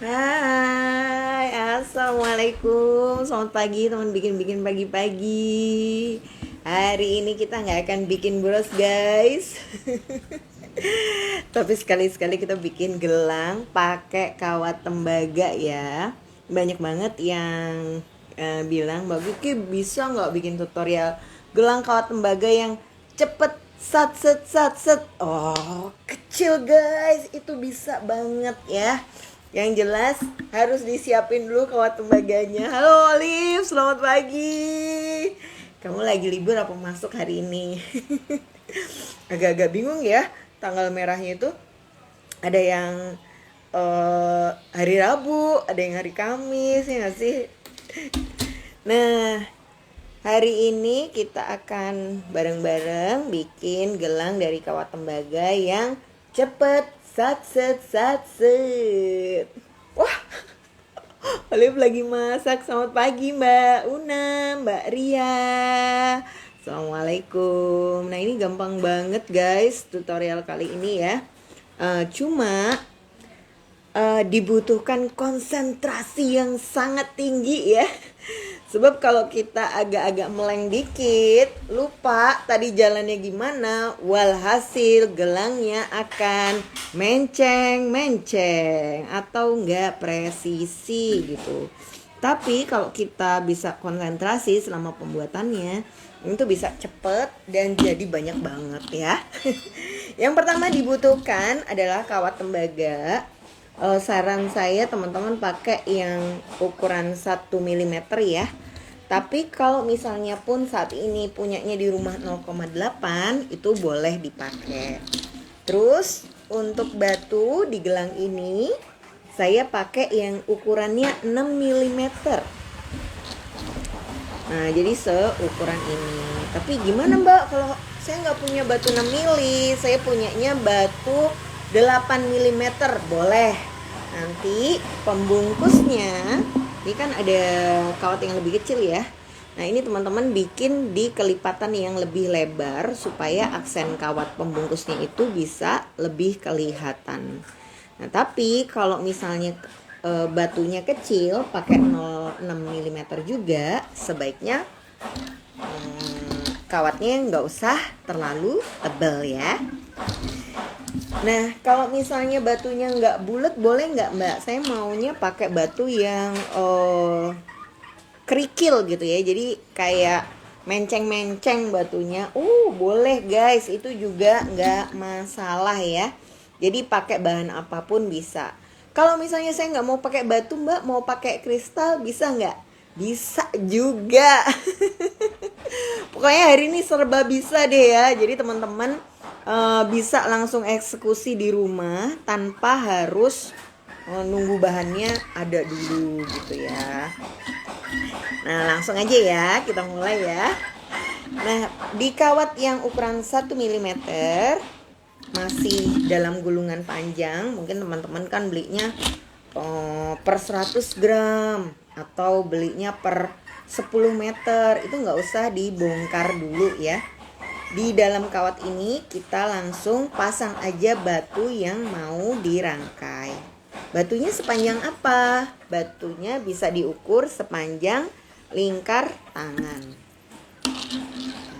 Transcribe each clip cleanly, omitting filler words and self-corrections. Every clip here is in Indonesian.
Hai, assalamualaikum. Selamat pagi teman bikin-bikin pagi-pagi. Hari ini kita nggak akan bikin boros guys. Tapi sekali-sekali kita bikin gelang pakai kawat tembaga ya. Banyak banget yang bilang, Mbak Vicky bisa nggak bikin tutorial gelang kawat tembaga yang cepet sat set sat set. Oh, kecil guys, itu bisa banget ya. Yang jelas harus disiapin dulu kawat tembaganya. Halo Olive, selamat pagi. Kamu lagi libur apa masuk hari ini? Agak-agak bingung ya, tanggal merahnya itu ada yang hari Rabu, ada yang hari Kamis, ya nggak sih? Nah, hari ini kita akan bareng-bareng bikin gelang dari kawat tembaga yang cepet sat set sat set. Wah, Olive lagi masak. Selamat pagi Mbak Una, Mbak Ria. Assalamualaikum. Nah, ini gampang banget guys tutorial kali ini ya. Cuma dibutuhkan konsentrasi yang sangat tinggi ya. Sebab kalau kita agak-agak meleng dikit, lupa tadi jalannya gimana, walhasil gelangnya akan menceng-menceng atau enggak presisi gitu. Tapi kalau kita bisa konsentrasi selama pembuatannya, itu bisa cepet dan jadi banyak banget ya. Yang pertama dibutuhkan adalah kawat tembaga. Saran saya teman-teman pakai yang ukuran 1 mm ya. Tapi kalau misalnya pun saat ini punyanya di rumah 0,8 itu boleh dipakai. Terus untuk batu di gelang ini saya pakai yang ukurannya 6 mm. Nah, jadi seukuran ini. Tapi gimana Mbak kalau saya nggak punya batu 6 mm, saya punyanya batu 8 mm, boleh. Nanti pembungkusnya, ini kan ada kawat yang lebih kecil ya. Nah, ini teman-teman bikin di kelipatan yang lebih lebar supaya aksen kawat pembungkusnya itu bisa lebih kelihatan. Nah, tapi kalau misalnya batunya kecil pakai 0,6 mm juga, sebaiknya kawatnya nggak usah terlalu tebal ya. Nah, kalau misalnya batunya nggak bulat, boleh nggak Mbak? Saya maunya pakai batu yang kerikil gitu ya. Jadi kayak menceng-menceng batunya. Boleh guys, itu juga nggak masalah ya. Jadi pakai bahan apapun bisa. Kalau misalnya saya nggak mau pakai batu Mbak, mau pakai kristal, bisa nggak? Bisa juga. Pokoknya hari ini serba bisa deh ya. Jadi teman-teman bisa langsung eksekusi di rumah tanpa harus nunggu bahannya ada dulu gitu ya. Nah, langsung aja ya, kita mulai ya. Nah, di kawat yang ukuran 1 mm masih dalam gulungan panjang, mungkin teman-teman kan belinya per 100 gram atau belinya per 10 meter, itu nggak usah dibongkar dulu ya. Di dalam kawat ini kita langsung pasang aja batu yang mau dirangkai. Batunya sepanjang apa? Batunya bisa diukur sepanjang lingkar tangan.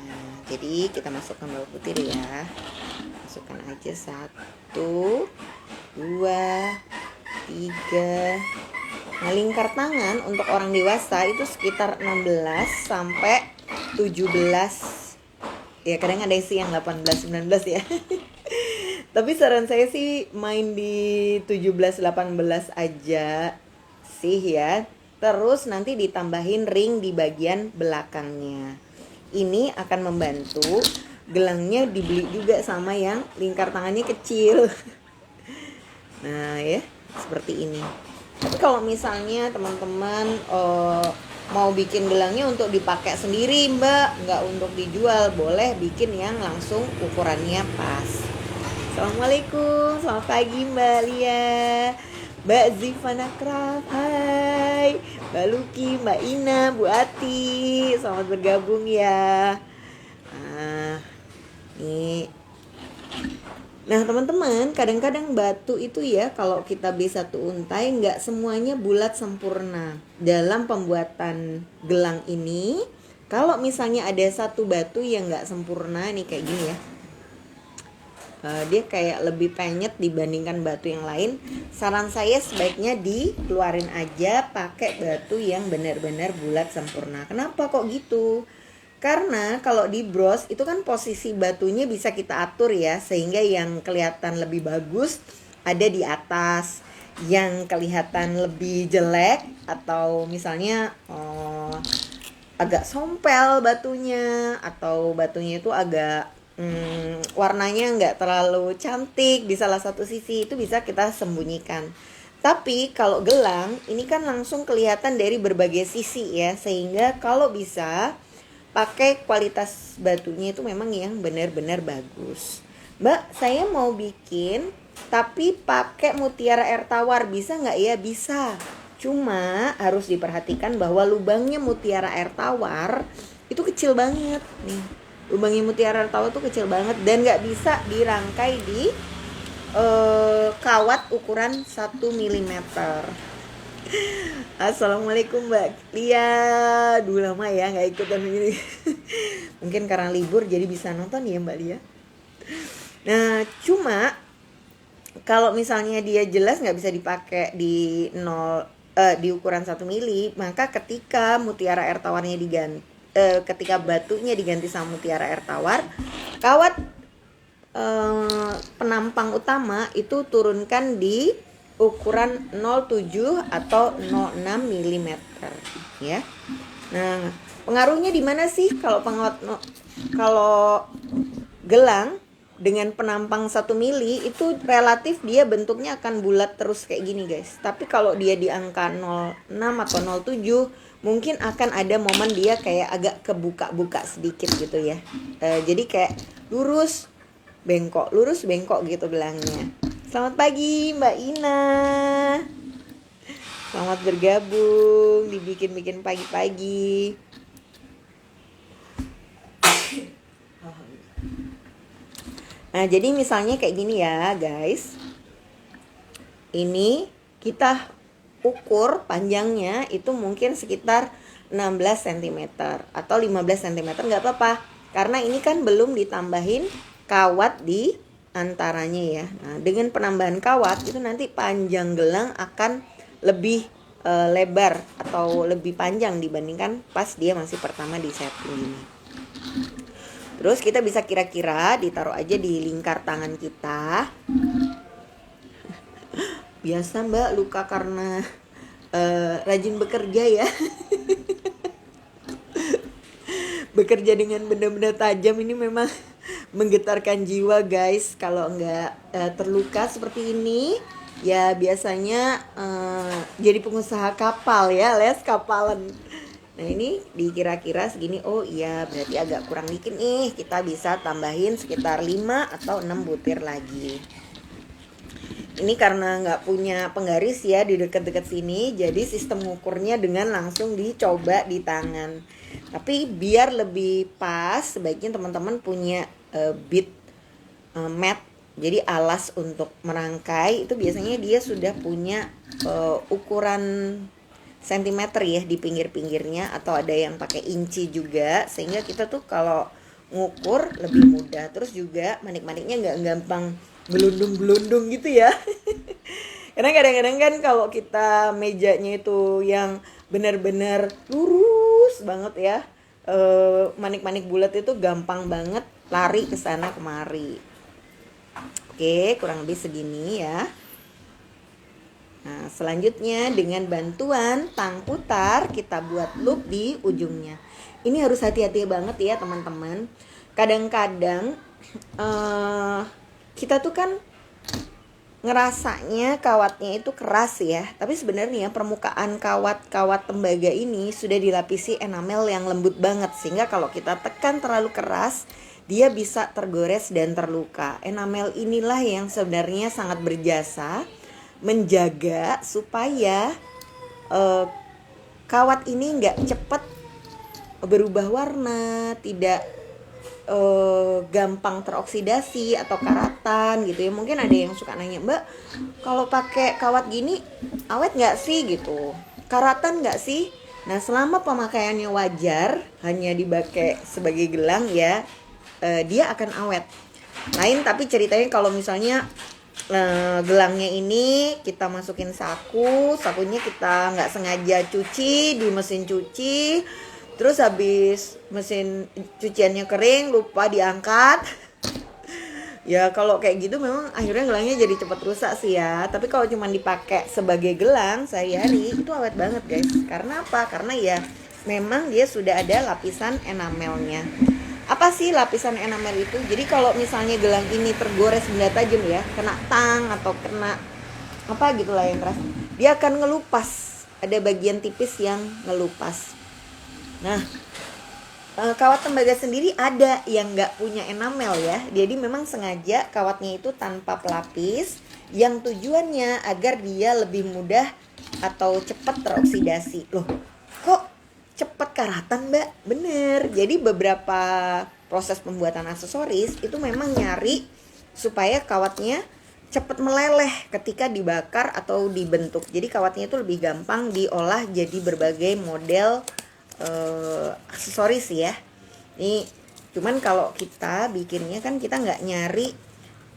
Nah, jadi kita masukkan bawang putih ya. Masukkan aja 1, 2, 3. Nah, lingkar tangan untuk orang dewasa itu sekitar 16 sampai 17. Ya kadang ada sih yang 18-19 ya. Tapi saran saya sih main di 17-18 aja sih ya. Terus nanti ditambahin ring di bagian belakangnya. Ini akan membantu gelangnya dibeli juga sama yang lingkar tangannya kecil. Nah ya, seperti ini. Tapi kalau misalnya teman-teman mau bikin gelangnya untuk dipakai sendiri Mbak, nggak untuk dijual, boleh bikin yang langsung ukurannya pas. Assalamualaikum, selamat pagi Mbak Lia, Mbak Zivana Craft, hai Mbak Luki, Mbak Ina, Bu Ati, selamat bergabung ya. Nah, ini Nah teman-teman, kadang-kadang batu itu ya kalau kita beli satu untai nggak semuanya bulat sempurna. Dalam pembuatan gelang ini, kalau misalnya ada satu batu yang nggak sempurna nih kayak gini ya, dia kayak lebih penyet dibandingkan batu yang lain. Saran saya sebaiknya dikeluarin aja, pakai batu yang benar-benar bulat sempurna. Kenapa kok gitu? Karena kalau di bros itu kan posisi batunya bisa kita atur ya, sehingga yang kelihatan lebih bagus ada di atas, yang kelihatan lebih jelek atau misalnya agak sompel batunya, atau batunya itu agak warnanya nggak terlalu cantik di salah satu sisi, itu bisa kita sembunyikan. Tapi kalau gelang ini kan langsung kelihatan dari berbagai sisi ya, sehingga kalau bisa pakai kualitas batunya itu memang yang benar-benar bagus. Mbak, saya mau bikin tapi pakai mutiara air tawar, bisa nggak ya? Bisa. Cuma harus diperhatikan bahwa lubangnya mutiara air tawar itu kecil banget nih. Lubangnya mutiara air tawar tuh kecil banget dan nggak bisa dirangkai di kawat ukuran 1 mm. Assalamualaikum Mbak Lia. Dulu lama ya gak ikutan ini. Mungkin karena libur jadi bisa nonton ya Mbak Lia. Nah cuma kalau misalnya dia jelas gak bisa dipakai di di ukuran 1 mili, maka ketika mutiara air tawarnya diganti, ketika batunya diganti sama mutiara air tawar, kawat penampang utama itu turunkan di ukuran 07 atau 06 mm ya. Nah, pengaruhnya di mana sih kalau kalau gelang dengan penampang 1 mili itu relatif dia bentuknya akan bulat terus kayak gini guys. Tapi kalau dia di angka 06 atau 07 mungkin akan ada momen dia kayak agak kebuka-buka sedikit gitu ya. Jadi kayak lurus bengkok gitu gelangnya. Selamat pagi Mbak Ina. Selamat bergabung, dibikin-bikin pagi-pagi. Nah, jadi misalnya kayak gini ya, guys. Ini kita ukur panjangnya itu mungkin sekitar 16 cm atau 15 cm, nggak apa-apa. Karena ini kan belum ditambahin kawat di antaranya ya. Nah, dengan penambahan kawat itu nanti panjang gelang akan lebih lebar atau lebih panjang dibandingkan pas dia masih pertama di setting ini. Terus kita bisa kira-kira ditaruh aja di lingkar tangan kita. Biasa Mbak luka karena rajin bekerja ya. Bekerja dengan benda-benda tajam ini memang menggetarkan jiwa guys. Kalau nggak terluka seperti ini ya biasanya jadi pengusaha kapal ya, les kapalan. Nah ini dikira-kira segini, oh iya berarti agak kurang dikit nih, kita bisa tambahin sekitar 5 atau 6 butir lagi. Ini karena nggak punya penggaris ya di dekat-dekat sini, jadi sistem ngukurnya dengan langsung dicoba di tangan. Tapi biar lebih pas, sebaiknya teman-teman punya bead mat, jadi alas untuk merangkai. Itu biasanya dia sudah punya ukuran sentimeter ya di pinggir-pinggirnya, atau ada yang pakai inci juga, sehingga kita tuh kalau ngukur lebih mudah. Terus juga manik-maniknya nggak gampang belundung-belundung gitu ya. Karena kadang-kadang kan kalau kita mejanya itu yang benar-benar lurus banget ya, manik-manik bulat itu gampang banget lari ke sana kemari. Oke, kurang lebih segini ya. Nah, selanjutnya dengan bantuan tang putar kita buat loop di ujungnya. Ini harus hati-hati banget ya teman-teman. Kadang-kadang kita tuh kan ngerasanya kawatnya itu keras ya, tapi sebenarnya permukaan kawat tembaga ini sudah dilapisi enamel yang lembut banget, sehingga kalau kita tekan terlalu keras dia bisa tergores dan terluka. Enamel inilah yang sebenarnya sangat berjasa menjaga supaya kawat ini nggak cepat berubah warna, tidak gampang teroksidasi atau karatan gitu ya. Mungkin ada yang suka nanya, Mbak, kalau pakai kawat gini awet nggak sih gitu, karatan nggak sih? Nah, selama pemakaiannya wajar, hanya dipakai sebagai gelang ya, dia akan awet. Lain tapi ceritanya kalau misalnya gelangnya ini kita masukin sakunya kita nggak sengaja cuci di mesin cuci, terus habis mesin cuciannya kering lupa diangkat. Ya kalau kayak gitu memang akhirnya gelangnya jadi cepat rusak sih ya. Tapi kalau cuma dipakai sebagai gelang sehari-hari itu awet banget guys. Karena apa? Karena ya memang dia sudah ada lapisan enamelnya. Apa sih lapisan enamel itu? Jadi kalau misalnya gelang ini tergores benda tajam ya, kena tang atau kena apa gitu lah yang keras, dia akan ngelupas. Ada bagian tipis yang ngelupas. Nah, kawat tembaga sendiri ada yang nggak punya enamel ya. Jadi memang sengaja kawatnya itu tanpa pelapis, yang tujuannya agar dia lebih mudah atau cepat teroksidasi. Loh, kok cepat karatan Mbak? Bener. Jadi beberapa proses pembuatan aksesoris itu memang nyari supaya kawatnya cepat meleleh ketika dibakar atau dibentuk. Jadi kawatnya itu lebih gampang diolah jadi berbagai model aksesoris ya. Ini cuman kalau kita bikinnya kan kita nggak nyari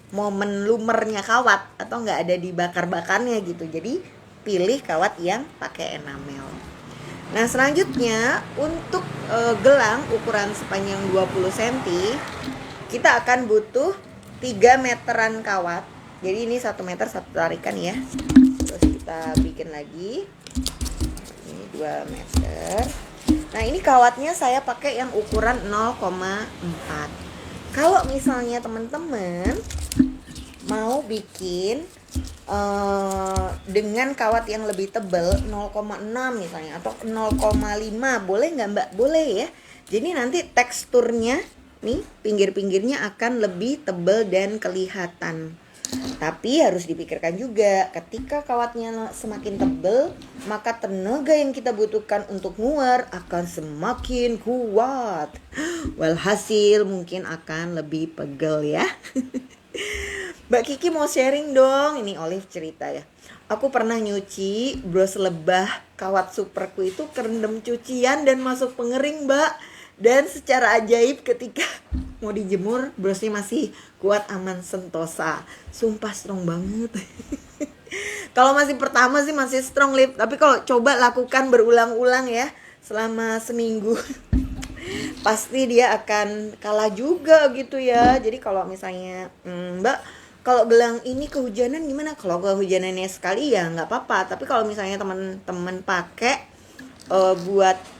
momen lumernya kawat atau nggak ada di bakar-bakarnya gitu. Jadi pilih kawat yang pakai enamel. Nah selanjutnya untuk gelang ukuran sepanjang 20 cm kita akan butuh 3 meteran kawat. Jadi ini 1 meter 1 tarikan ya. Terus kita bikin lagi. Ini 2 meter. Nah ini kawatnya saya pakai yang ukuran 0,4. Kalau misalnya teman-teman mau bikin dengan kawat yang lebih tebal 0,6 misalnya atau 0,5 boleh nggak Mbak? Boleh ya. Jadi nanti teksturnya nih pinggir-pinggirnya akan lebih tebal dan kelihatan. Tapi harus dipikirkan juga ketika kawatnya semakin tebal maka tenaga yang kita butuhkan untuk nguar akan semakin kuat. Walhasil mungkin akan lebih pegel ya. Mbak Kiki mau sharing dong. Ini Olive cerita ya. Aku pernah nyuci bros lebah kawat superku itu kerendam cucian dan masuk pengering Mbak. Dan secara ajaib ketika mau dijemur brosnya masih kuat aman sentosa. Sumpah strong banget. Kalau masih pertama sih masih strong lip. Tapi kalau coba lakukan berulang-ulang ya selama seminggu pasti dia akan kalah juga gitu ya. Jadi kalau misalnya Mbak kalau gelang ini kehujanan gimana? Kalau kehujanannya sekali ya nggak apa-apa. Tapi kalau misalnya teman-teman pakai buat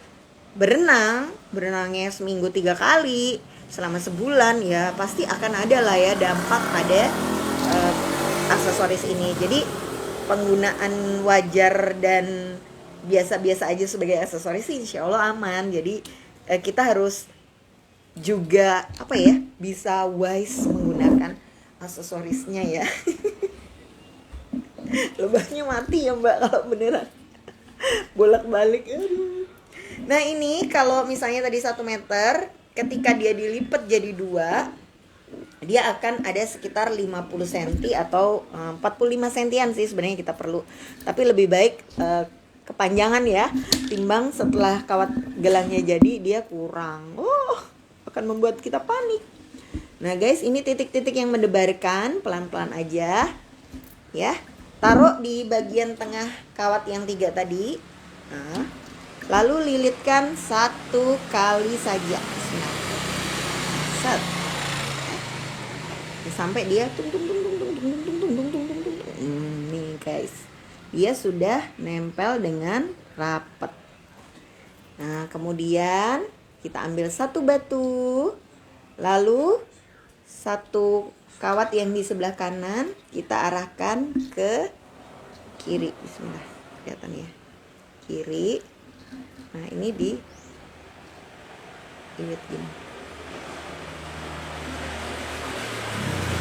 berenangnya seminggu 3 kali selama sebulan ya pasti akan ada lah ya dampak pada aksesoris ini. Jadi penggunaan wajar dan biasa-biasa aja sebagai aksesoris sih insya Allah aman. Jadi kita harus juga apa ya bisa wise menggunakan aksesorisnya ya. Lebahnya mati ya Mbak kalau beneran bolak-balik. Aduh. Nah ini kalau misalnya tadi 1 meter, ketika dia dilipat jadi 2, dia akan ada sekitar 50 cm atau 45 cm sih sebenarnya kita perlu. Tapi lebih baik kepanjangan ya, timbang setelah kawat gelangnya jadi dia kurang. Akan membuat kita panik. Nah guys, ini titik-titik yang mendebarkan, pelan-pelan aja ya. Taruh di bagian tengah kawat yang 3 tadi. Nah, lalu lilitkan 1 kali saja. Set. Sampai dia tung. Nih guys. Dia sudah nempel dengan rapat. Nah, kemudian kita ambil 1 batu. Lalu 1 kawat yang di sebelah kanan kita arahkan ke kiri. Bismillah. Kelihatan ya. Kiri. Nah ini di iwit gini.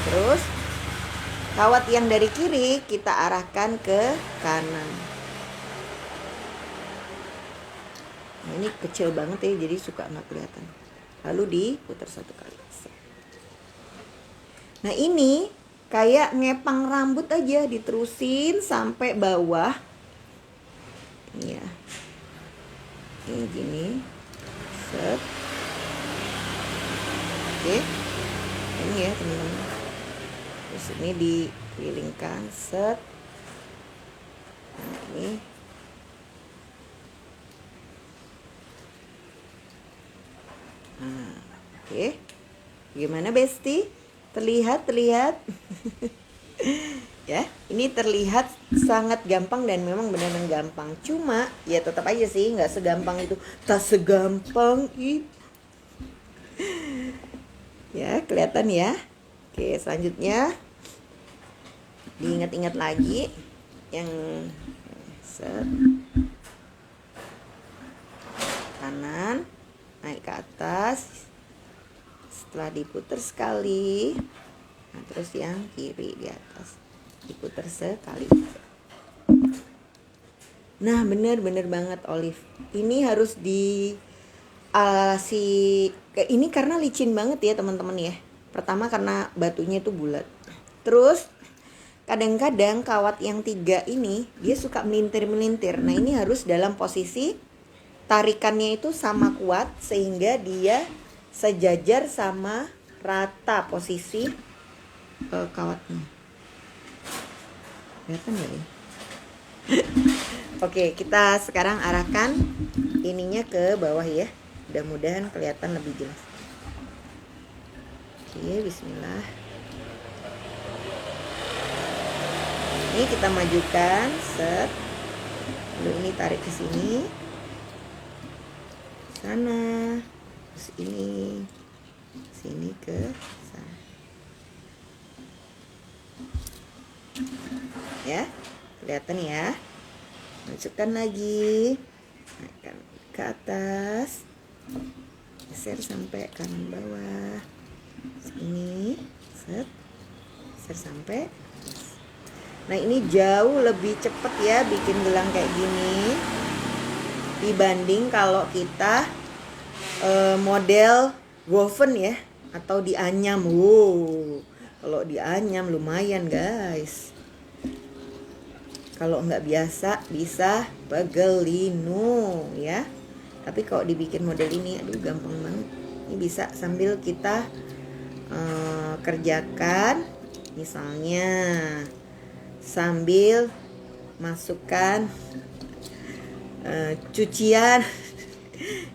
Terus kawat yang dari kiri kita arahkan ke kanan. Nah, ini kecil banget ya jadi suka nggak kelihatan. lalu diputar 1 kali. Nah ini kayak ngepang rambut aja, diterusin sampai bawah. Ini ya, ini gini, set. Oke, ini ya teman-teman. Terus ini dikelilingkan, set. Nah ini. Nah, oke. Gimana Besti? Terlihat? Ya, ini terlihat sangat gampang dan memang benar-benar gampang. Cuma ya tetap aja sih nggak segampang itu. Tak segampang itu. Ya, kelihatan ya. Oke, selanjutnya diingat-ingat lagi yang set. Kanan naik ke atas. Setelah diputar sekali, nah terus yang kiri di atas diputar sekali. Nah bener banget Olive, ini harus ini karena licin banget ya teman-teman ya. Pertama karena batunya itu bulat, terus kadang-kadang kawat yang 3 ini dia suka melintir. Nah ini harus dalam posisi tarikannya itu sama kuat sehingga dia sejajar sama rata posisi kawatnya. Kelihatan ya? Oke, kita sekarang arahkan ininya ke bawah ya. Mudah-mudahan kelihatan lebih jelas. Oke, bismillah. Ini kita majukan, set. Lalu ini tarik ke sini. Sana. Terus ini sini ke sana. Ya, kelihatan ya. Masukkan lagi, naikkan ke atas, geser sampai kanan bawah, sini, set, geser sampai. Nah ini jauh lebih cepat ya bikin gelang kayak gini dibanding kalau kita model woven ya atau dianyam. Wow, kalau dianyam lumayan guys. Kalau nggak biasa bisa bagelino ya. Tapi kalau dibikin model ini aduh gampang banget. Ini bisa sambil kita kerjakan, misalnya sambil masukkan cucian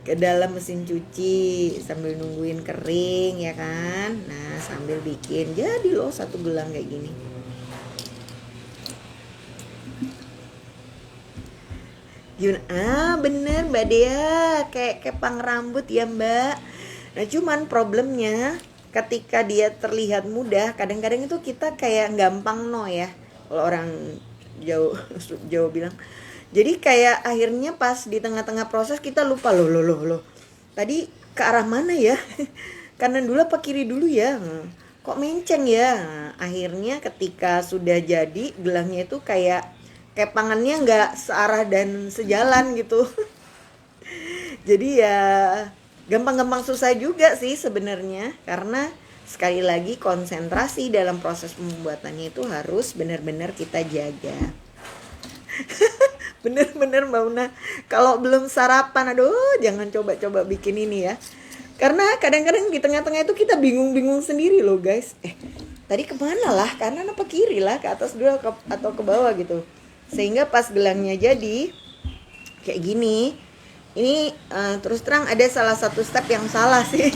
ke dalam mesin cuci sambil nungguin kering ya kan. Nah sambil bikin jadi loh satu gelang kayak gini. Bener Mbak Dea, kayak kepang rambut ya Mbak. Nah cuman problemnya ketika dia terlihat mudah, kadang-kadang itu kita kayak gampang ya. Kalau orang Jawa bilang. Jadi kayak akhirnya pas di tengah-tengah proses kita lupa loh. Tadi ke arah mana ya? Kanan dulu apa kiri dulu ya? Kok menceng ya? Nah, akhirnya ketika sudah jadi gelangnya itu kayak kepangannya nggak searah dan sejalan gitu. Jadi ya gampang-gampang susah juga sih sebenarnya, karena sekali lagi konsentrasi dalam proses pembuatannya itu harus benar-benar kita jaga. Bener-bener Mbak Una, kalau belum sarapan aduh jangan coba-coba bikin ini ya, karena kadang-kadang di tengah-tengah itu kita bingung-bingung sendiri loh guys. Tadi kemana lah, kanan apa kiri lah, ke atas dulu atau ke bawah gitu. Sehingga pas gelangnya jadi kayak gini, ini terus terang ada salah satu step yang salah sih.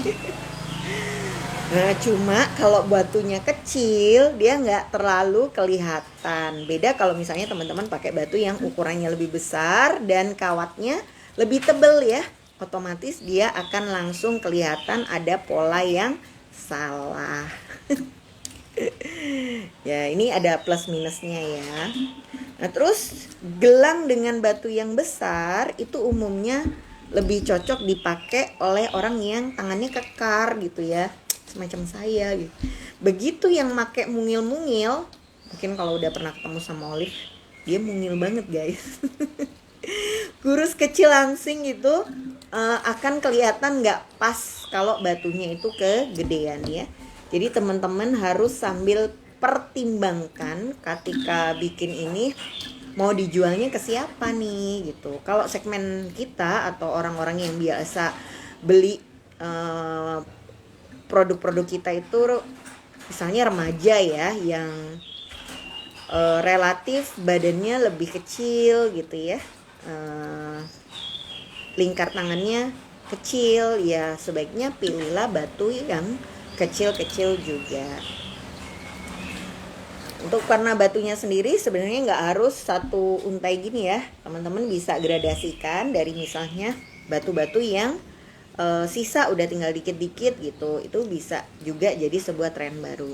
Nah cuma kalau batunya kecil dia nggak terlalu kelihatan. Beda kalau misalnya teman-teman pakai batu yang ukurannya lebih besar dan kawatnya lebih tebal ya, otomatis dia akan langsung kelihatan ada pola yang salah. Ya ini ada plus minusnya ya. Nah terus gelang dengan batu yang besar itu umumnya lebih cocok dipakai oleh orang yang tangannya kekar gitu ya, semacam saya gitu. Begitu yang make mungil-mungil, mungkin kalau udah pernah ketemu sama Olive, dia mungil banget guys. Kurus kecil langsing gitu. akan kelihatan nggak pas kalau batunya itu kegedean ya. Jadi teman-teman harus sambil pertimbangkan ketika bikin ini mau dijualnya ke siapa nih gitu. Kalau segmen kita atau orang-orang yang biasa beli produk-produk kita itu misalnya remaja ya, yang relatif badannya lebih kecil gitu ya, lingkar tangannya kecil ya, sebaiknya pilihlah batu yang kecil-kecil juga. Untuk warna batunya sendiri sebenarnya nggak harus satu untai gini ya, teman-teman bisa gradasikan dari misalnya batu-batu yang sisa udah tinggal dikit-dikit gitu, itu bisa juga jadi sebuah tren baru.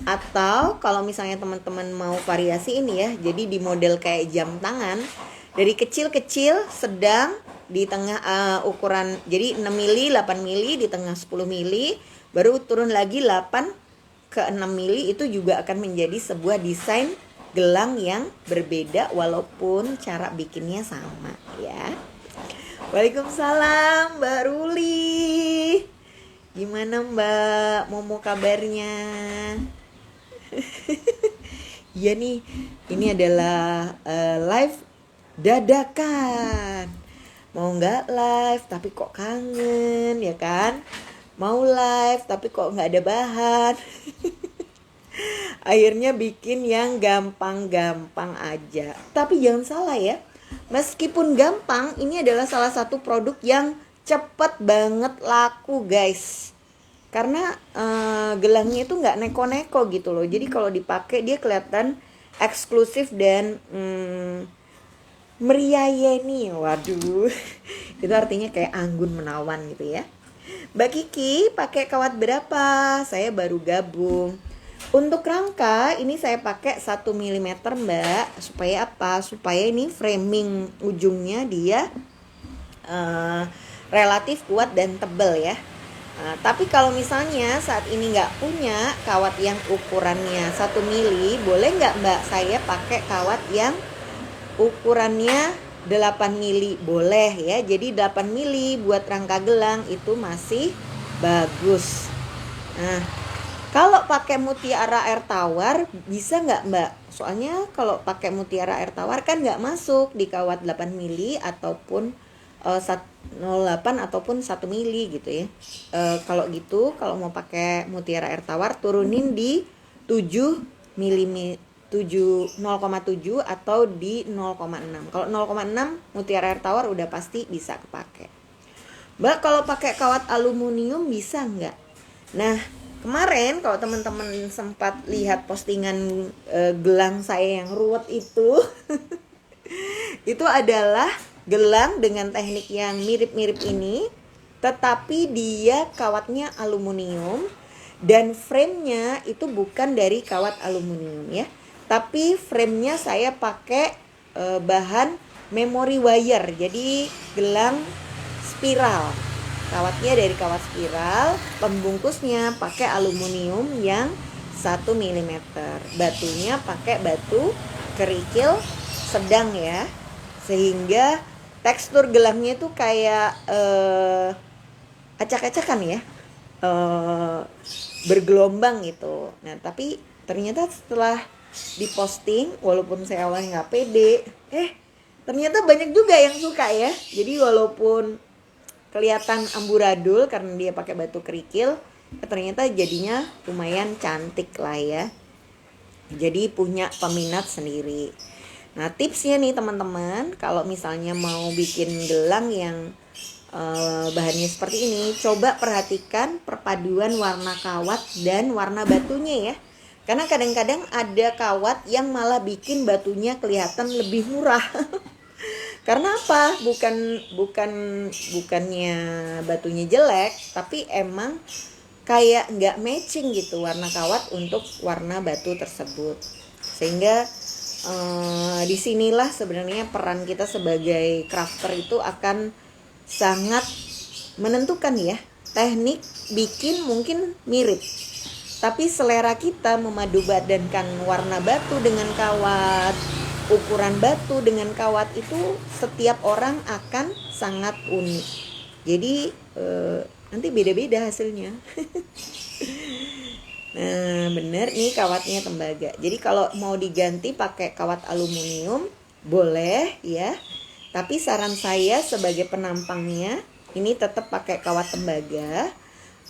Atau kalau misalnya teman-teman mau variasi ini ya, jadi di model kayak jam tangan, dari kecil-kecil, sedang, di tengah ukuran jadi 6 mili, 8 mili, di tengah 10 mili, baru turun lagi 8 ke 6 mili, itu juga akan menjadi sebuah desain gelang yang berbeda walaupun cara bikinnya sama ya. Waalaikumsalam Mbak Ruli. Gimana Mbak Momo kabarnya? Iya nih, ini adalah live dadakan. Mau nggak live tapi kok kangen ya kan? Mau live tapi kok nggak ada bahan. Akhirnya bikin yang gampang-gampang aja. Tapi jangan salah ya, meskipun gampang, ini adalah salah satu produk yang cepet banget laku guys. Karena gelangnya itu nggak neko-neko gitu loh. Jadi kalau dipakai dia kelihatan eksklusif dan meriayeni. Waduh, itu artinya kayak anggun menawan gitu ya. Mbak Kiki pakai kawat berapa? Saya baru gabung. Untuk rangka ini saya pakai 1 mm Mbak. Supaya apa? Supaya ini framing ujungnya dia relatif kuat dan tebal ya. Tapi kalau misalnya saat ini nggak punya kawat yang ukurannya 1 mili, boleh nggak Mbak saya pakai kawat yang ukurannya 8 mili? Boleh ya. Jadi 8 mili buat rangka gelang itu masih bagus. Nah, kalau pakai mutiara air tawar bisa nggak Mbak? Soalnya kalau pakai mutiara air tawar kan nggak masuk di kawat 8 mili ataupun 0,8 ataupun 1 mili gitu ya. Kalau gitu, kalau mau pakai mutiara air tawar turunin di 7 mm, 0,7 atau di 0,6. Kalau 0,6 mutiara air tawar udah pasti bisa kepake. Mbak, kalau pakai kawat aluminium bisa nggak? Nah, kemarin kalau teman-teman sempat lihat postingan gelang saya yang ruwet itu itu adalah gelang dengan teknik yang mirip-mirip ini, tetapi dia kawatnya aluminium dan frame-nya itu bukan dari kawat aluminium ya. Tapi frame-nya saya pakai bahan memory wire. Jadi gelang spiral. Kawatnya dari kawat spiral, pembungkusnya pakai aluminium yang 1 mm. Batunya pakai batu kerikil sedang ya. Sehingga tekstur gelangnya itu kayak acak-acakan ya. Bergelombang gitu. Nah, tapi ternyata setelah diposting, walaupun saya awalnya nggak pede, ternyata banyak juga yang suka ya. Jadi walaupun kelihatan amburadul karena dia pakai batu kerikil, ternyata jadinya lumayan cantik lah ya. Jadi punya peminat sendiri. Nah, tipsnya nih teman-teman, kalau misalnya mau bikin gelang yang bahannya seperti ini, coba perhatikan perpaduan warna kawat dan warna batunya ya. Karena kadang-kadang ada kawat yang malah bikin batunya kelihatan lebih murah. Karena apa? Bukannya batunya jelek, tapi emang kayak nggak matching gitu warna kawat untuk warna batu tersebut. Sehingga disinilah sebenarnya peran kita sebagai crafter itu akan sangat menentukan ya. Teknik bikin mungkin mirip, tapi selera kita memadupadankan warna batu dengan kawat, ukuran batu dengan kawat itu setiap orang akan sangat unik. Jadi nanti beda-beda hasilnya. Nah, bener nih kawatnya tembaga. Jadi kalau mau diganti pakai kawat aluminium boleh ya. Tapi saran saya sebagai penampangnya ini tetap pakai kawat tembaga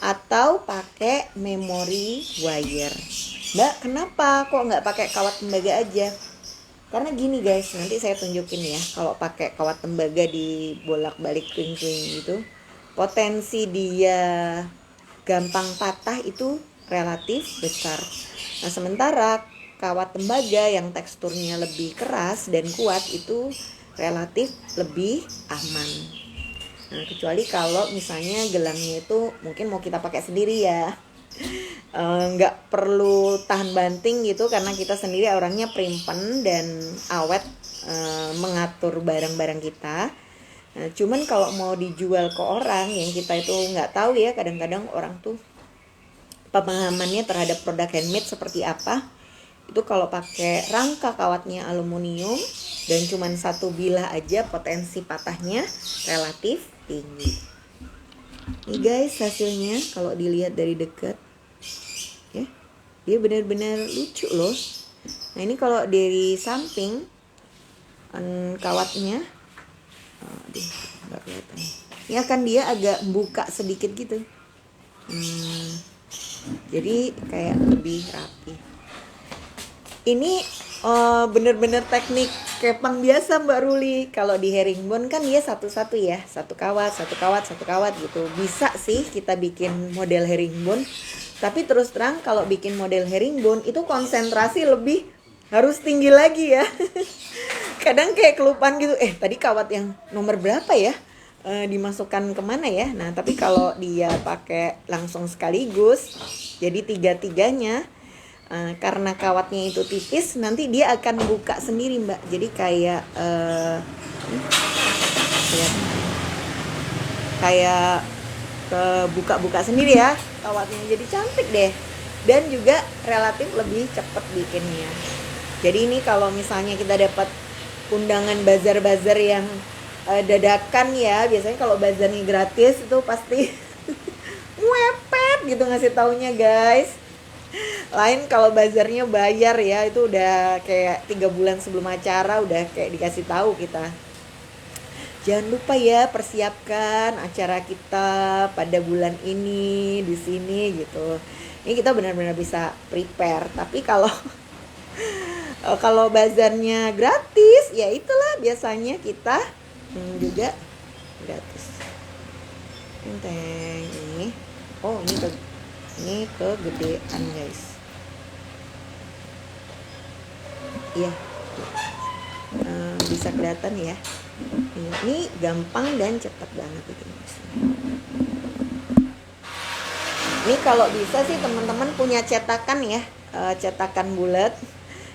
atau pakai memory wire. Mbak, kenapa kok nggak pakai kawat tembaga aja? Karena gini guys, nanti saya tunjukin ya. Kalau pakai kawat tembaga di bolak-balik kling-kling gitu, potensi dia gampang patah itu relatif besar. Nah, sementara kawat tembaga yang teksturnya lebih keras dan kuat itu relatif lebih aman. Nah, kecuali kalau misalnya gelangnya itu mungkin mau kita pakai sendiri ya. Nggak perlu tahan banting gitu karena kita sendiri orangnya primpen dan awet mengatur barang-barang kita. Nah, cuman kalau mau dijual ke orang yang kita itu nggak tahu ya, kadang-kadang orang tuh pemahamannya terhadap produk handmade seperti apa. Itu kalau pakai rangka kawatnya aluminium dan cuman satu bilah aja potensi patahnya relatif tinggi. Nih guys hasilnya kalau dilihat dari dekat. Ya, dia benar-benar lucu loh. Nah ini kalau dari samping kawatnya, aduh nggak kelihatan. Ini akan dia agak buka sedikit gitu. Jadi kayak lebih rapi. Ini bener-bener teknik kepang biasa Mbak Ruli. Kalau di herringbone kan dia satu-satu ya, satu kawat gitu. Bisa sih kita bikin model herringbone. Tapi terus terang kalau bikin model herringbone itu konsentrasi lebih harus tinggi lagi ya. Kadang kayak kelupaan gitu. Tadi kawat yang nomor berapa ya? Dimasukkan kemana ya? Nah tapi kalau dia pakai langsung sekaligus, jadi tiga-tiganya. Karena kawatnya itu tipis, nanti dia akan buka sendiri Mbak. Jadi kayak buka-buka sendiri ya kawatnya, jadi cantik deh dan juga relatif lebih cepat bikinnya. Jadi ini kalau misalnya kita dapat undangan bazar-bazar yang dadakan ya, biasanya kalau bazarnya gratis itu pasti wepet gitu ngasih taunya guys. Lain kalau bazarnya bayar ya, itu udah kayak 3 bulan sebelum acara udah kayak dikasih tahu kita. Jangan lupa ya persiapkan acara kita pada bulan ini di sini gitu. Ini kita benar-benar bisa prepare. Tapi kalau bazarnya gratis, ya itulah biasanya kita juga gratis. Ini, oh ini kegedean guys. Iya, bisa kelihatan ya. Ini gampang dan cepat banget bikin. Ini kalau bisa sih teman-teman punya cetakan ya, cetakan bulat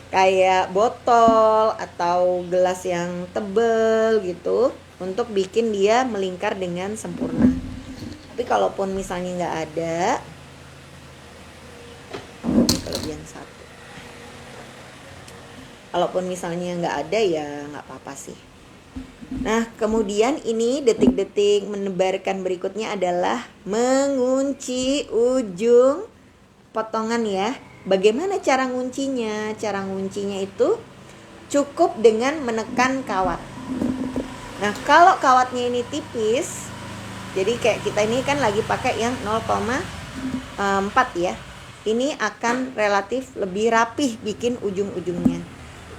kayak botol atau gelas yang tebel gitu untuk bikin dia melingkar dengan sempurna. Tapi kalaupun misalnya nggak ada, ini kelebihan satu. Kalaupun misalnya nggak ada ya nggak apa-apa sih. Nah, kemudian ini detik-detik menebarkan berikutnya adalah mengunci ujung potongan ya. Bagaimana cara nguncinya? Cara nguncinya itu cukup dengan menekan kawat. Nah, kalau kawatnya ini tipis, jadi kayak kita ini kan lagi pakai yang 0,4 ya. Ini akan relatif lebih rapih bikin ujung-ujungnya.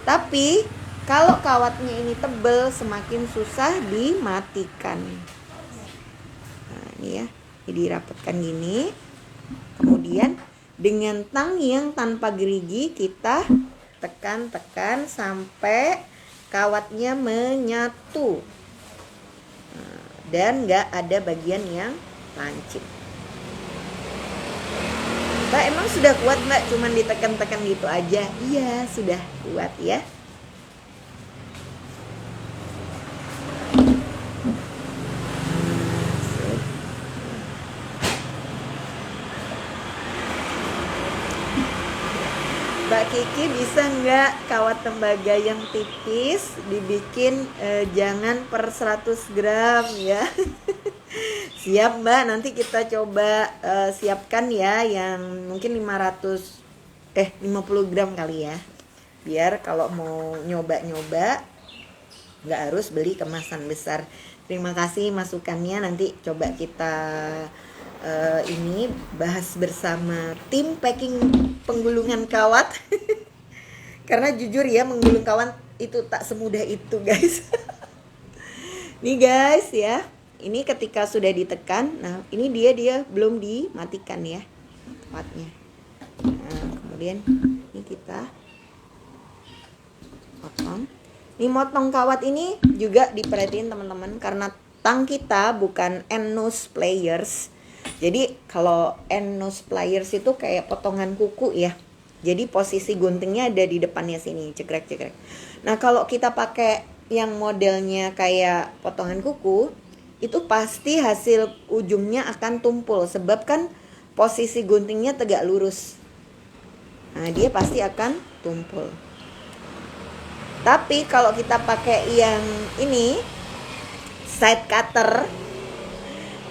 Tapi kalau kawatnya ini tebal, semakin susah dimatikan. Nah, ini ya, jadi rapatkan gini. Kemudian dengan tang yang tanpa gerigi kita tekan-tekan sampai kawatnya menyatu. Nah, dan nggak ada bagian yang lancip. Mbak, emang sudah kuat Mbak? Cuman ditekan-tekan gitu aja? Iya, sudah kuat ya. Mbak Kiki bisa nggak kawat tembaga yang tipis dibikin jangan per 100 gram ya. Siap Mbak, nanti kita coba siapkan ya yang mungkin 50 gram kali ya. Biar kalau mau nyoba-nyoba nggak harus beli kemasan besar. Terima kasih masukannya, nanti coba kita ini bahas bersama tim packing penggulungan kawat. Karena jujur ya, menggulung kawat itu tak semudah itu guys. Nih guys ya, ini ketika sudah ditekan, nah ini dia belum dimatikan ya kawatnya. Nah, kemudian ini kita potong. Ini motong kawat ini juga diperhatiin teman-teman, karena tang kita bukan end nose pliers. Jadi kalau end nose pliers itu kayak potongan kuku ya. Jadi posisi guntingnya ada di depannya sini, cekrek-cekrek. Nah kalau kita pakai yang modelnya kayak potongan kuku, itu pasti hasil ujungnya akan tumpul. Sebab kan posisi guntingnya tegak lurus. Nah dia pasti akan tumpul. Tapi kalau kita pakai yang ini, side cutter,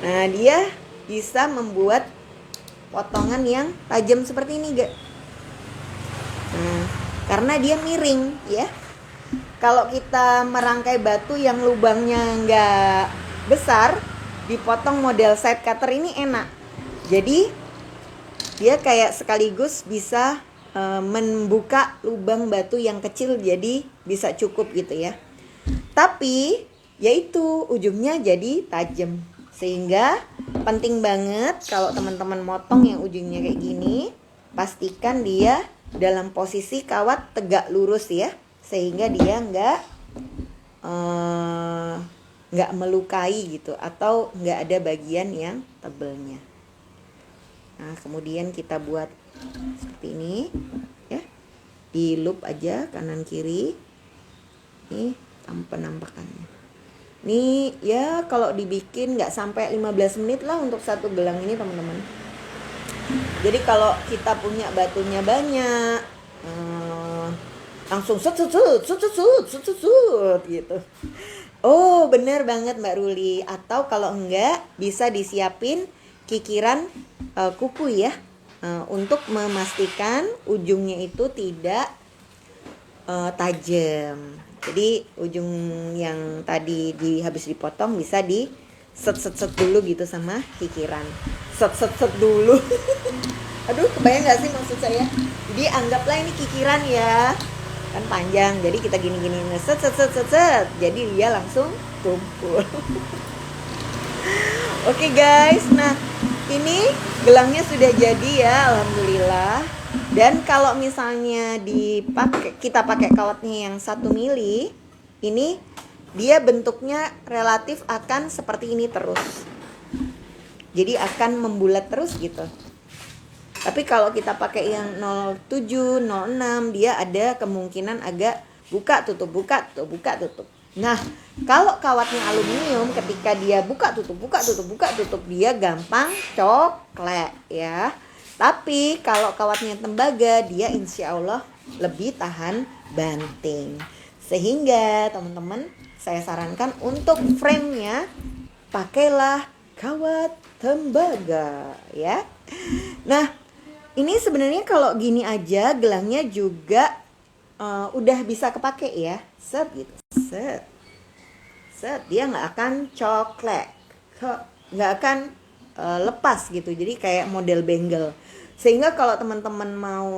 nah dia bisa membuat potongan yang tajam seperti ini gak? Nah, karena dia miring ya. Kalau kita merangkai batu yang lubangnya nggak besar, dipotong model side cutter ini enak. Jadi dia kayak sekaligus bisa membuka lubang batu yang kecil, jadi bisa cukup gitu ya. Tapi yaitu ujungnya jadi tajam, sehingga penting banget kalau teman-teman motong yang ujungnya kayak gini, pastikan dia dalam posisi kawat tegak lurus ya, sehingga dia nggak melukai gitu, atau nggak ada bagian yang tebelnya. Nah kemudian kita buat seperti ini ya, di loop aja kanan kiri. Ini penampakannya. Nih ya, kalau dibikin nggak sampai 15 menit lah untuk satu gelang ini teman-teman. Jadi kalau kita punya batunya banyak, langsung sut gitu. Oh bener banget Mbak Ruli. Atau kalau enggak, bisa disiapin kikiran kuku ya, untuk memastikan ujungnya itu tidak tajam. Jadi ujung yang tadi habis dipotong bisa di set dulu gitu sama kikiran. Set dulu. Aduh, kebayang gak sih maksud saya? Jadi anggaplah ini kikiran ya, kan panjang. Jadi kita gini-gini set. Jadi dia langsung tumpul. Oke guys, nah ini gelangnya sudah jadi ya, alhamdulillah. Dan kalau misalnya kita pakai kawatnya yang 1 mili, ini dia bentuknya relatif akan seperti ini terus. Jadi akan membulat terus gitu. Tapi kalau kita pakai yang 07, 06, dia ada kemungkinan agak buka tutup. Nah, kalau kawatnya aluminium, ketika dia buka tutup, dia gampang coklat ya. Tapi kalau kawatnya tembaga, dia insya Allah lebih tahan banting. Sehingga teman-teman, saya sarankan untuk frame-nya pakailah kawat tembaga ya. Nah, ini sebenarnya kalau gini aja gelangnya juga udah bisa kepake ya. Set gitu. Set. Dia nggak akan coklat, nggak akan lepas gitu. Jadi kayak model bengle. Sehingga kalau teman-teman mau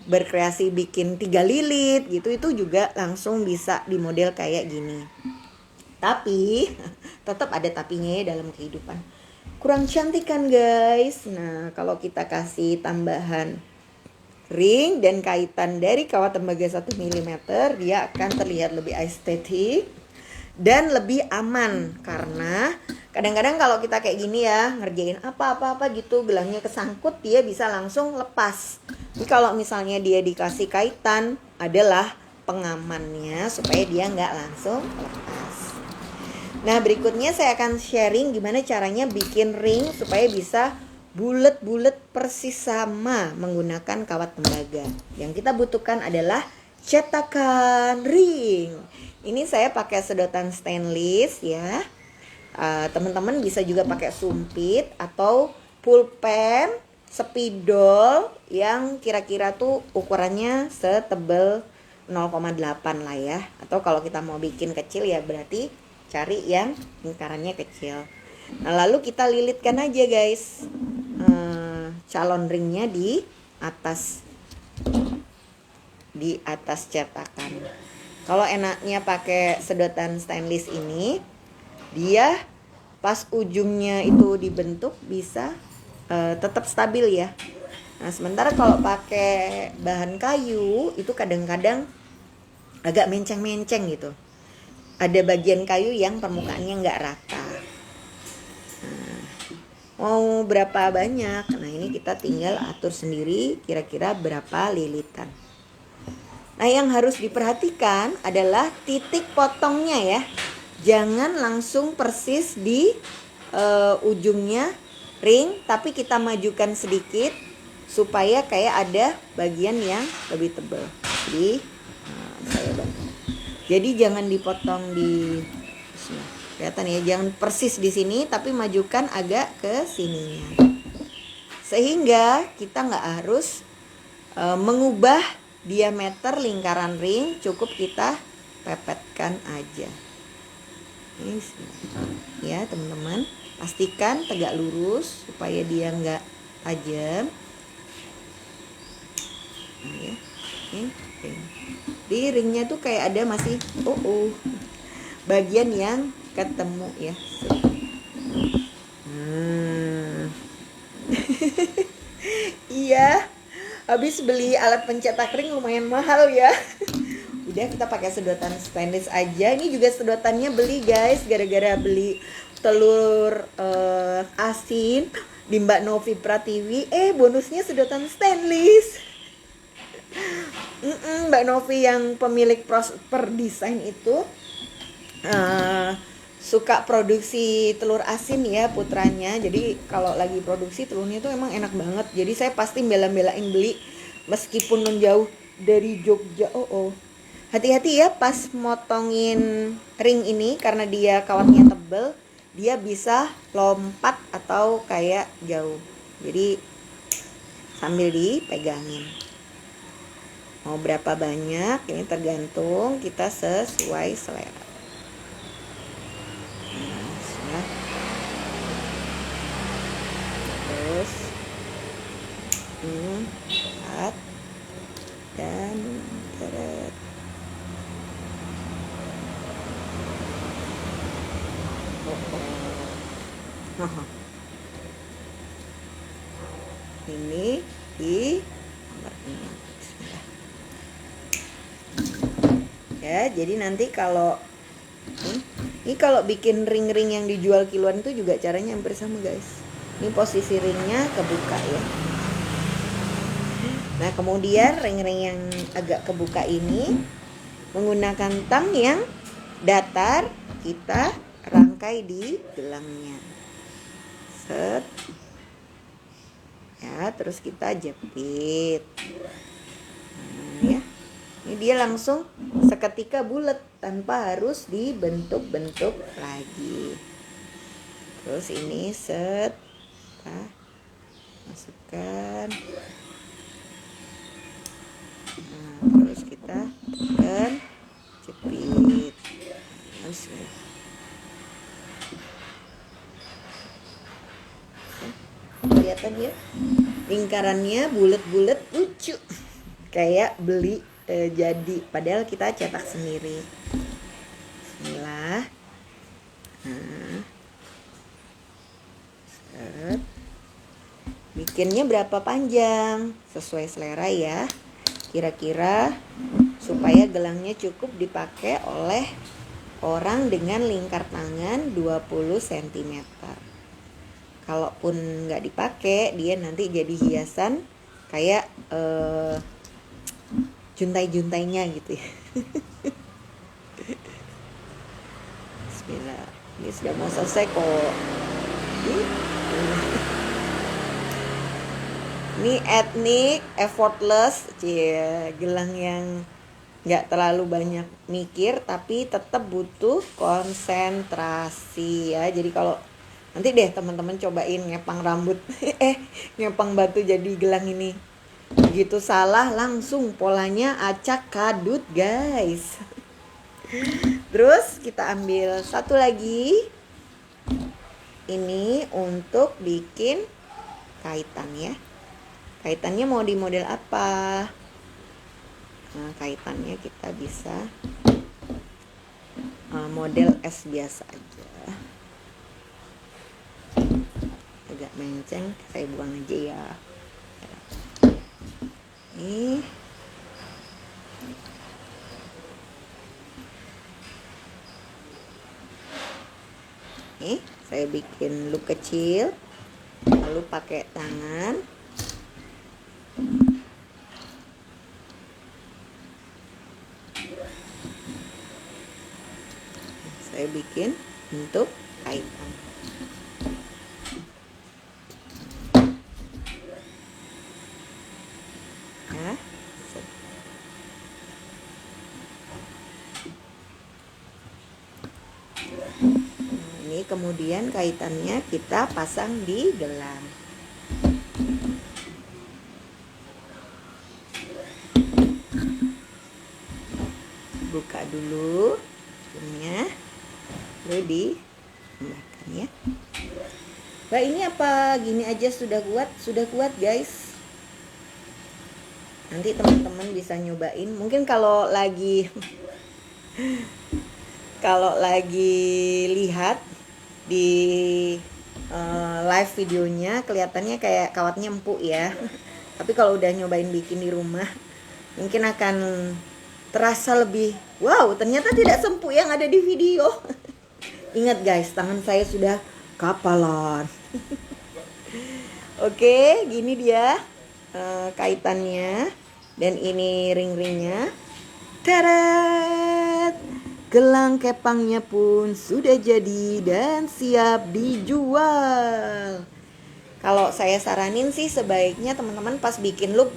berkreasi bikin 3 lilit gitu, itu juga langsung bisa di model kayak gini. Tapi tetap ada tapinya ya dalam kehidupan. Kurang cantik kan guys? Nah kalau kita kasih tambahan ring dan kaitan dari kawat tembaga 1 mm, dia akan terlihat lebih estetik dan lebih aman. Karena kadang-kadang kalau kita kayak gini ya, ngerjain apa-apa gitu, gelangnya kesangkut, dia bisa langsung lepas. Jadi kalau misalnya dia dikasih kaitan, adalah pengamannya supaya dia nggak langsung lepas. Nah berikutnya saya akan sharing gimana caranya bikin ring supaya bisa bulet-bulet persis sama menggunakan kawat tembaga. Yang kita butuhkan adalah cetakan ring. Ini saya pakai sedotan stainless ya. Teman-teman bisa juga pakai sumpit atau pulpen, spidol yang kira-kira tuh ukurannya setebal 0,8 lah ya. Atau kalau kita mau bikin kecil ya berarti cari yang lingkarannya kecil. Nah lalu kita lilitkan aja guys calon ringnya di atas cetakan. Kalau enaknya pakai sedotan stainless ini, dia pas ujungnya itu dibentuk bisa tetap stabil ya. Nah sementara kalau pakai bahan kayu itu kadang-kadang agak menceng-menceng gitu. Ada bagian kayu yang permukaannya nggak rata. Nah, mau berapa banyak? Nah ini kita tinggal atur sendiri kira-kira berapa lilitan. Nah yang harus diperhatikan adalah titik potongnya ya. Jangan langsung persis di ujungnya ring, tapi kita majukan sedikit supaya kayak ada bagian yang lebih tebal. Jadi saya bantu. Jadi jangan dipotong di kelihatan ya, jangan persis di sini, tapi majukan agak ke sininya. Sehingga kita nggak harus mengubah diameter lingkaran ring, cukup kita pepetkan aja. Ini ya teman-teman, pastikan tegak lurus supaya dia nggak tajam. Nah, ya. Ini ring. Di ringnya tuh kayak ada masih bagian yang ketemu ya. Iya, habis beli alat pencetak ring lumayan mahal ya. Udah kita pakai sedotan stainless aja. Ini juga sedotannya beli guys, gara-gara beli telur asin di Mbak Novi Pratiwi. Bonusnya sedotan stainless. Mbak Novi yang pemilik Prosper Design itu suka produksi telur asin ya putranya. Jadi kalau lagi produksi telurnya itu emang enak banget. Jadi saya pasti bela-belain beli meskipun menjauh dari Jogja. Hati-hati ya pas motongin ring ini, karena dia kawatnya tebel, dia bisa lompat atau kayak jauh. Jadi sambil dipegangin. Mau berapa banyak ini tergantung kita sesuai selera. Terus lihat dan teret. Ini di nomor 6. Ya, jadi nanti kalau ini kalau bikin ring-ring yang dijual kiloan itu juga caranya hampir sama guys. Ini posisi ringnya kebuka ya. Nah kemudian ring-ring yang agak kebuka ini menggunakan tang yang datar, kita rangkai di gelangnya. Set. Ya, terus kita jepit. Ya. Ini dia langsung seketika bulat tanpa harus dibentuk-bentuk lagi. Terus ini set, kita masukkan. Nah, terus kita tekan, jepit. Kelihatan ya, lingkarannya bulat-bulat lucu, kayak beli jadi, padahal kita cetak sendiri. Bismillah. Bikinnya berapa panjang sesuai selera ya, kira-kira supaya gelangnya cukup dipakai oleh orang dengan lingkar tangan 20 cm. Kalaupun nggak dipakai, dia nanti jadi hiasan kayak juntai-juntainya gitu ya. Bismillah. Ini sudah mau selesai kok. Ini ethnic effortless, gelang yang nggak terlalu banyak mikir, tapi tetap butuh konsentrasi ya. Jadi kalau nanti deh teman-teman cobain ngepang rambut, ngepang batu jadi gelang ini. Begitu salah langsung polanya acak kadut guys. Terus kita ambil satu lagi. Ini untuk bikin kaitan ya. Kaitannya mau di model apa? Nah, kaitannya kita bisa model S biasa aja. Agak menceng, saya buang aja ya. Nih. Nih, saya bikin loop kecil. Lalu pakai tangan. Saya bikin bentuk kaitan. Ya. Ini kemudian kaitannya kita pasang di gelang. Buka dulu ujungnya, lalu ditambahkan ya. Mbak, ini apa gini aja sudah kuat? Sudah kuat guys. Nanti teman-teman bisa nyobain. Mungkin kalau lagi lihat di live videonya kelihatannya kayak kawatnya empuk ya. Tapi kalau udah nyobain bikin di rumah, mungkin akan terasa lebih wow, ternyata tidak sempuk yang ada di video. Ingat guys, tangan saya sudah kapalan. Oke, gini dia kaitannya. Dan ini ring-ringnya. Teret! Gelang kepangnya pun sudah jadi dan siap dijual. Kalau saya saranin sih sebaiknya teman-teman pas bikin loop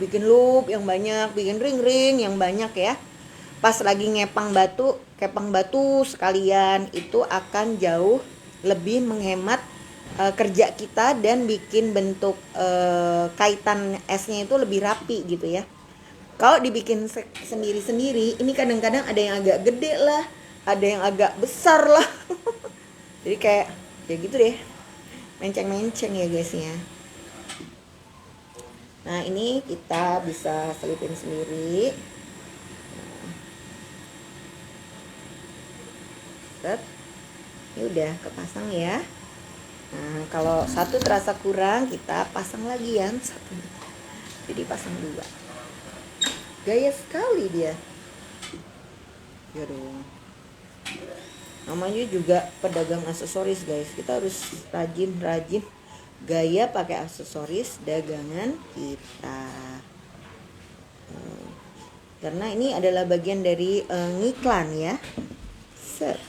yang banyak, bikin ring-ring yang banyak ya. Pas lagi kepang batu sekalian, itu akan jauh lebih menghemat kerja kita dan bikin bentuk kaitan esnya itu lebih rapi gitu ya. Kalau dibikin sendiri-sendiri, ini kadang-kadang ada yang agak gede lah, ada yang agak besar lah. Jadi kayak ya gitu deh, menceng-menceng ya guys ya. Nah, ini kita bisa selipin sendiri. Ini udah kepasang ya. Nah, kalau satu terasa kurang, kita pasang lagi yang satu. Jadi pasang dua. Gaya sekali dia. Ya dong. Namanya juga pedagang aksesoris guys. Kita harus rajin-rajin gaya pakai aksesoris dagangan kita. Karena ini adalah bagian dari ngiklan ya. Set.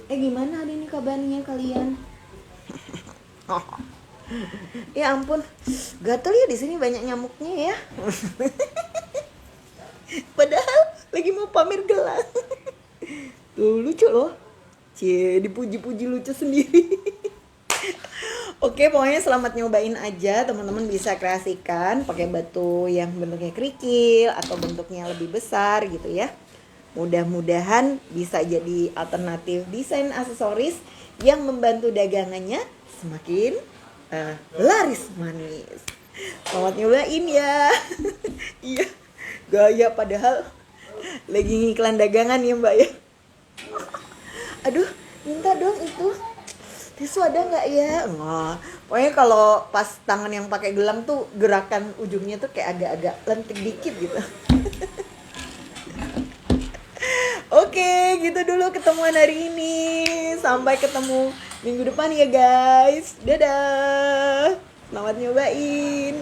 Gimana hari ini kabarnya kalian? Ya ampun, gatel ya di sini, banyak nyamuknya ya. Padahal lagi mau pamer gelang. Tuh lucu loh. Cie, dipuji-puji lucu sendiri. Oke, pokoknya selamat nyobain aja. Teman-teman bisa kreasikan pakai batu yang bentuknya kerikil atau bentuknya lebih besar gitu ya. Mudah-mudahan bisa jadi alternatif desain aksesoris yang membantu dagangannya semakin laris manis. Selamat nyobain ya. Iya, gaya padahal lagi ngiklan dagangan ya mbak ya. Aduh, minta dong itu tisu ada nggak ya? Nggak. Pokoknya kalau pas tangan yang pakai gelang tuh gerakan ujungnya tuh kayak agak-agak lentik dikit gitu. Oke, gitu dulu ketemuan hari ini. Sampai ketemu minggu depan ya guys. Dadah. Selamat nyobain.